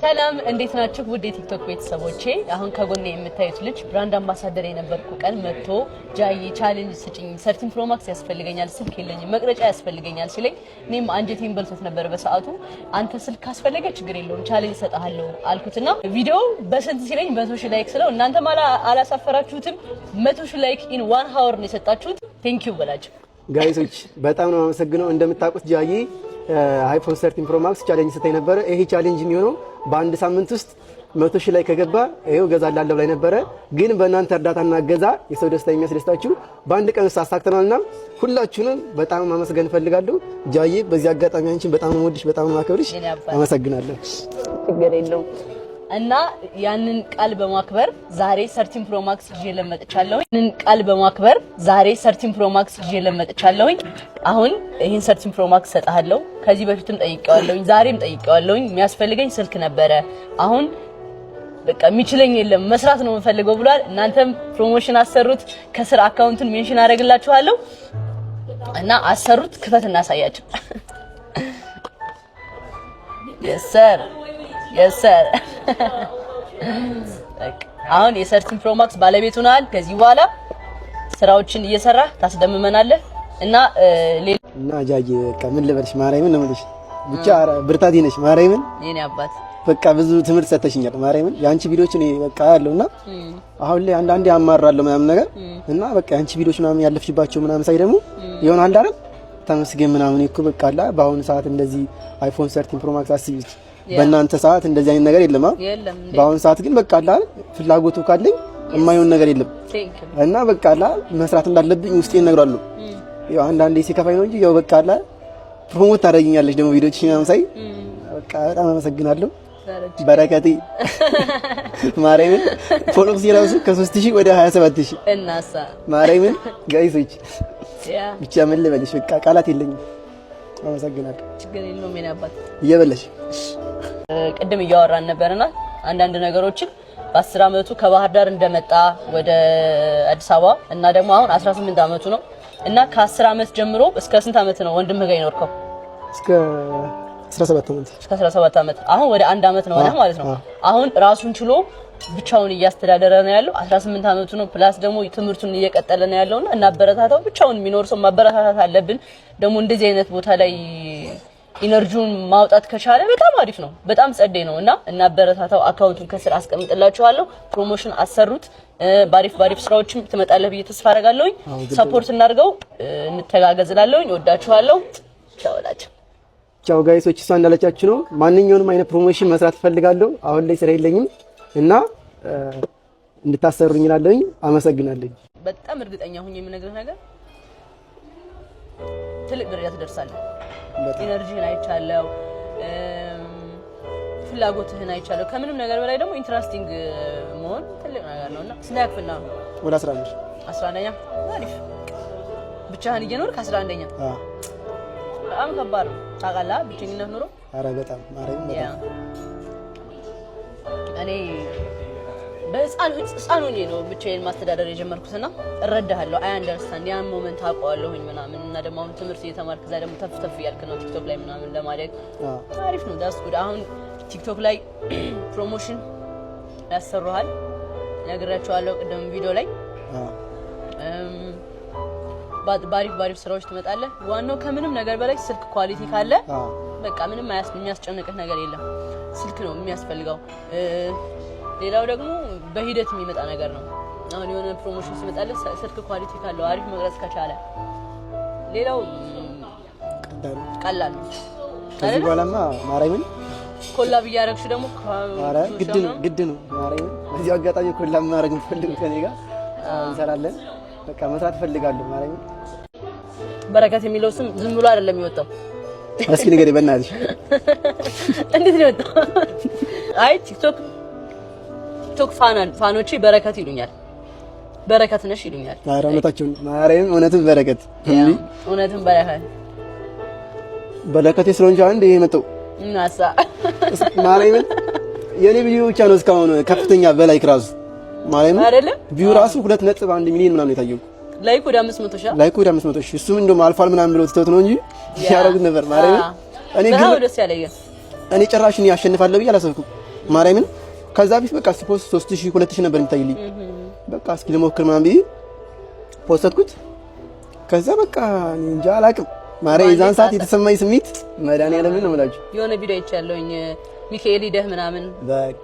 ሰላም እንዴት ናችሁ? ውድ የቲክቶክ ቤተሰቦቼ አሁን ከጎኔ የምታዩት ልጅ ብራንድ አምባሳደር የነበርኩ ቀን መጥቶ ጃይ ቻሌንጅ ስጪኝ 13 ፕሮ ማክስ ያስፈልገኛል ስልክ የለኝም መቅረጫ ያስፈልገኛል ሲለኝ እኔም አንጀቴን በልቶት ነበር በሰዓቱ አንተ ስልክ ካስፈለገ ችግር የለውም ቻሌንጅ ሰጣለሁ አልኩትና ቪዲዮ በስንት ሲለኝ 100 ሺህ ላይክ ስለው እናንተ አላሳፈራችሁትም 100 ሺህ ላይክ ኢን 1 hour ነው የሰጣችሁት ቴንክ ዩ በላችሁ ጋይሶች በጣም ነው አመሰግነው እንደምታውቁት ጃይ አይፎን 13 ፕሮ ማክስ ቻሌንጅ ሰጠኝ ነበር ይሄ ቻሌንጅ የሚሆነው በአንድ ሳምንት ውስጥ 100 ሺህ ላይ ከገባ ይሄው ገዛላለሁ ላይ ነበር ግን በእናንተ እርዳታና እገዛ የሰው ደስታ የሚያስደስታችሁ በአንድ ቀን ውስጥ አሳክተናልና ሁላችሁንም በጣም ማመስገን ፈልጋለሁ ጃይ በዚህ አጋጣሚ አንቺን በጣም ነው ወድሽ በጣም ነው ማከብርሽ አመሰግናለሁ ችግር የለውም እና ያንን ቃል በማክበር ዛሬ 13 ፕሮ ማክስ ይዤ ለመጥቻለሁ አሁን ይሄን 13 ፕሮ ማክስ ሰጣለሁ ከዚህ በፊትም ጠይቄዋለሁ ዛሬም ጠይቄዋለሁ የሚያስፈልገኝ ስልክ ነበረ አሁን በቃ የሚችለኝ የለም መስራት ነው የምፈልገው ብሏል እናንተም ፕሮሞሽን አሰሩት ከስራ አካውንቱን ሜንሽን አደርግላችኋለሁ እና አሰሩት ክፈት እናሳያችሁ yes sir አሁን የ13 ፕሮ ማክስ ባለቤት ሆናል ከዚህ በኋላ ስራዎችን እየሰራ ታስደምመናለህ እና ጃይ በቃ ምን ልበልሽ ማርያምን ነው የምልሽ ብቻ ብርታቴ ነሽ ማርያምን የኔ አባት በቃ ብዙ ትምህርት ሰጥተሽኛል ማርያምን ያንቺ ቪዲዮዎች እኔ በቃ ያለውና አሁን ላይ አንዳንዴ አማራለሁ ምናምን ነገር እና በቃ ያንቺ ቪዲዮዎች ምናምን ያለፍሽባቸው ምናምን ሳይ ደግሞ ይሆን አንድ አይደል ተመስገን ምናምን እኮ በቃ አላ በአሁን ሰዓት እንደዚህ አይፎን 13 ፕሮ ማክስ አስይዝ በእናንተ ሰዓት እንደዚህ አይነት ነገር የለም በአሁን ሰዓት ግን በቃ አላ ፍላጎቱ ካለኝ የማይሆን ነገር የለም እና በቃ አላ መስራት እንዳለብኝ ውስጤን እነግራለሁ ያው አንዳንዴ ሲከፋኝ ነው እንጂ ያው በቃ አላ ፕሮሞት ታደርጊኛለሽ ደግሞ ቪዲዮዎችሽ ምናምን ሳይ በቃ በጣም አመሰግናለሁ በረከቴ ማርያምን ፎሎውስ ይራሱ ከ3000 ወደ 27000 እናሳ ማርያምን ጋይሶች ብቻ ምን ልበልሽ በቃ ቃላት የለኝም አመሰግናለሁ ችግር የለውም የኔ አባት እየበለሽ ቅድም እያወራን ነበርና አንዳንድ ነገሮችን በ10 አመቱ ከባህር ዳር እንደመጣ ወደ አዲስ አበባ እና ደግሞ አሁን 18 አመቱ ነው እና ከ10 አመት ጀምሮ እስከ ስንት አመት ነው ወንድምህ ጋር ይኖርከው እስከ 17 አመት አሁን ወደ 1 አመት ነው ማለት ነው አሁን ራሱን ችሎ ብቻውን እያስተዳደረ ነው ያለው 18 አመቱ ነው ፕላስ ደግሞ ትምህርቱን እየቀጠለ ነው ያለውና እና አበረታታው ብቻውን የሚኖር ሰው ማበረታታት አለብን ደግሞ እንደዚህ አይነት ቦታ ላይ ኢነርጂውን ማውጣት ከቻለ በጣም አሪፍ ነው በጣም ጸደይ ነውና እና አበረታታው አካውንቱን ከስር አስቀምጥላችኋለሁ ፕሮሞሽን አሰሩት ባሪፍ ስራዎችም ትመጣለህ ብዬ ተስፋ አደርጋለሁ ሰፖርት እናድርገው እንተጋገዝላለሁ ወዳችኋለሁ ቻው ጋይሶች እሷ እንዳለቻችሁ ነው ማንኛውንም አይነት ፕሮሞሽን መስራት ፈልጋለሁ አሁን ላይ ስራ የለኝም እና እንድታሰሩኝ እላለሁ አመሰግናለሁ በጣም እርግጠኛ ሆኜ የምነግርህ ነገር ትልቅ ደረጃ ትደርሳለህ ኢነርጂን አይቻለው ፍላጎትህን አይቻለው ከምንም ነገር በላይ ደግሞ ኢንትረስቲንግ መሆን ትልቅ ነገር ነውና ስናክፍና ወደ 11ኛ አሪፍ ብቻህን እየኖርክ 11ኛ በጣም ከባድ ነው ታውቃለህ ብቻኝነት ኑሮ ኧረ በጣም ማረኝ በጣም እኔ በህፃን ሆኜ ነው ብቻዬን ማስተዳደር የጀመርኩትና እረዳሃለሁ አይ አንደርስታንድ ያን ሞመንት አውቀዋለሁኝ ምናምን እና ደግሞ አሁን ትምህርት እየተማርክ እዛ ደግሞ ተፍ ያልክ ነው ቲክቶክ ላይ ምናምን ለማድረግ አሪፍ ነው ዳስ ጉድ አሁን ቲክቶክ ላይ ፕሮሞሽን ያሰሩሃል ነግራቸዋለሁ ቅድም ቪዲዮ ላይ ባሪፍ ስራዎች ትመጣለህ ዋናው ከምንም ነገር በላይ ስልክ ኳሊቲ ካለ በቃ ምንም የሚያስጨንቅህ ነገር የለም ስልክ ነው የሚያስፈልገው ሌላው ደግሞ በሂደት የሚመጣ ነገር ነው አሁን የሆነ ፕሮሞሽን ሲመጣልህ ስልክ ኳሊቲ ካለው አሪፍ መቅረጽ ከቻለ ሌላው ቀላል ነው ከዚህ በኋላማ ማርያምን ኮላብ እያደረግሽ ደግሞ ግድ ነው ማርያምን በዚህ አጋጣሚ ኮላብ ማድረግ እንፈልግ ከኔ ጋር እንሰራለን በቃ መስራት ፈልጋለሁ ማርያምን በረከት የሚለው ስም ዝም ብሎ አይደለም የሚወጣው እስኪ ንገሪ በእናትሽ እንዴት ነው የወጣው አይ ቲክቶክ ፋኖቼ በረከት ይሉኛል በረከት ነሽ ይሉኛል ኧረ እውነታቸውን ማርያም እውነትም በረከት እውነትም በረከት ስለሆንሽ አንድ ይሄ መጣው እናሳ ማርያም የኔ ቪዲዮ ብቻ ነው እስካሁን ከፍተኛ በላይ ክራስ ማርያም አይደለም ቪው ራሱ 2.1 ሚሊዮን ምናምን የታየው ላይክ ወደ 500,000 እሱም እንደውም አልፏል ምናምን ብለው ተተውት ነው እንጂ ያረጉት ነበር ማርያም እኔ ግን ደስ ያለኝ እኔ ጭራሽ እኔ አሸንፋለሁ ብዬ አላሰብኩም ማርያምን ከዛ ቢት በቃ ስፖስት 3000 2000 ነበር የሚታይልኝ። በቃ እስኪ ልሞክር ምናምን ብዬ ፖስትኩት። ከዛ በቃ እንጃ አላቅም ማርያም የዛን ሰዓት የተሰማኝ ስሜት መድኃኒዓለምን ነው የምላችሁ። የሆነ ቪዲዮ አይቻለሁኝ ሚካኤል ሂደህ ምናምን በቃ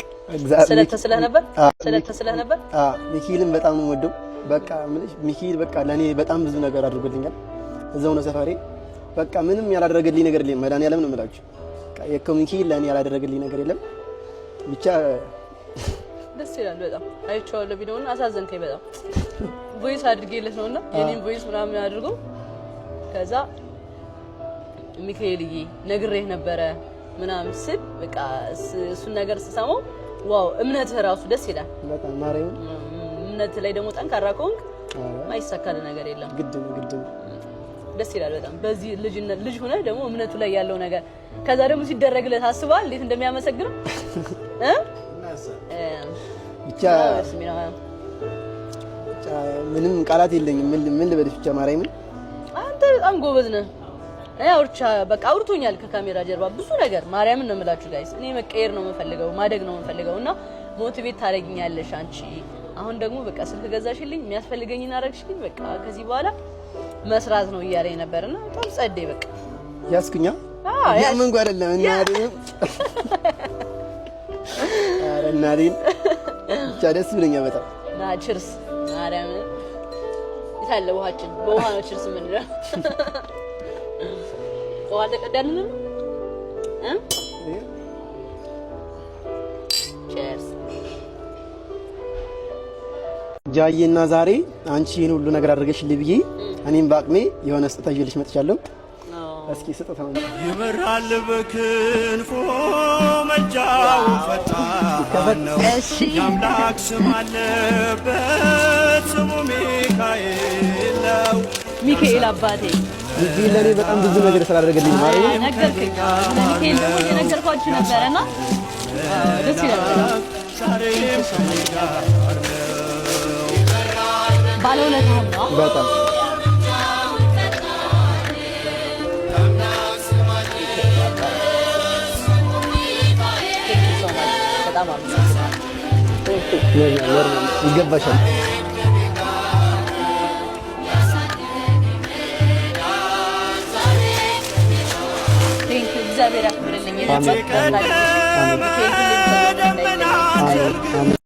ስለተስለህ ነበር። ሚካኤልን በጣም ነው ወደው በቃ ምንሽ ሚካኤል በቃ ለኔ በጣም ብዙ ነገር አድርጎልኛል። እዛው ነው ሰፈሬ። በቃ ምንም ያላደረገልኝ ነገር የለም። መድኃኒዓለም ነው የምላችሁ። በቃ ሚካኤል ለኔ ያላደረገልኝ ነገር የለም። ብቻ ደስ ይላል በጣም አይቼዋለሁ ቪዲዮውን። አሳዘንከኝ በጣም ቮይስ አድርጌለት ነውና የኔን ቮይስ ምናምን አድርጎ ከዛ ሚካኤልዬ ነግሬህ ነበረ ምናምን ስል በቃ እሱን ነገር ስሰማው ዋው እምነትህ ራሱ ደስ ይላል በጣም ማርያም። እምነት ላይ ደግሞ ጠንካራ ከሆንክ ማይሳካል ነገር የለም። ግድ ነው ደስ ይላል በጣም በዚህ ልጅ ሆነ ደግሞ እምነቱ ላይ ያለው ነገር ከዛ ደግሞ ሲደረግለት አስበዋል እንዴት እንደሚያመሰግነው ብቻ ምንም ቃላት የለኝም። ምን ልበልሽ ብቻ ማርያምን አንተ በጣም ጎበዝ ነህ። አውርቻ በቃ አውርቶኛል ከካሜራ ጀርባ ብዙ ነገር ማርያምን ነው የምላችሁ ጋይስ። እኔ መቀየር ነው የምፈልገው ማደግ ነው የምፈልገውና ሞቲቬት ታደርጊኛለሽ አንቺ። አሁን ደግሞ በቃ ስልክ ገዛሽልኝ የሚያስፈልገኝን አደረግሽልኝ በቃ ከዚህ በኋላ መስራት ነው እያለኝ ነበርና በጣም ጸደይ በቃ ያስኩኛ ያምን ጓ አይደለም እናዴም እናዴም ብቻ ደስ ብለኛል በጣም ና ቺርስ ማርያምን ይታለ ውሃችን በውሃ ነው ቺርስ ምን ነው ውሃ ተቀዳልን ቺርስ ጃዬና ዛሬ አንቺ ይሄን ሁሉ ነገር አድርገሽልኝ ብዬ እኔም በአቅሜ የሆነ ስጦታ ይዤልሽ መጥቻለሁ። እስኪ ስጦታው ይበራል በክንፎ መጃው ፈጣን ነው የአምላክ ስም አለበት ስሙ ሚካኤል ነው። ሚካኤል አባቴ ሚካኤል ለኔ በጣም ብዙ ነገር ስላደረገልኝ ማለት ነው። ነገርኩኝ ሚካኤል ደግሞ የነገርኳችሁ ነበርና ደስ ይላል። ባለውለታው ነው በጣም ይገባሻል። እግዚአብሔር ያክብርልኝ።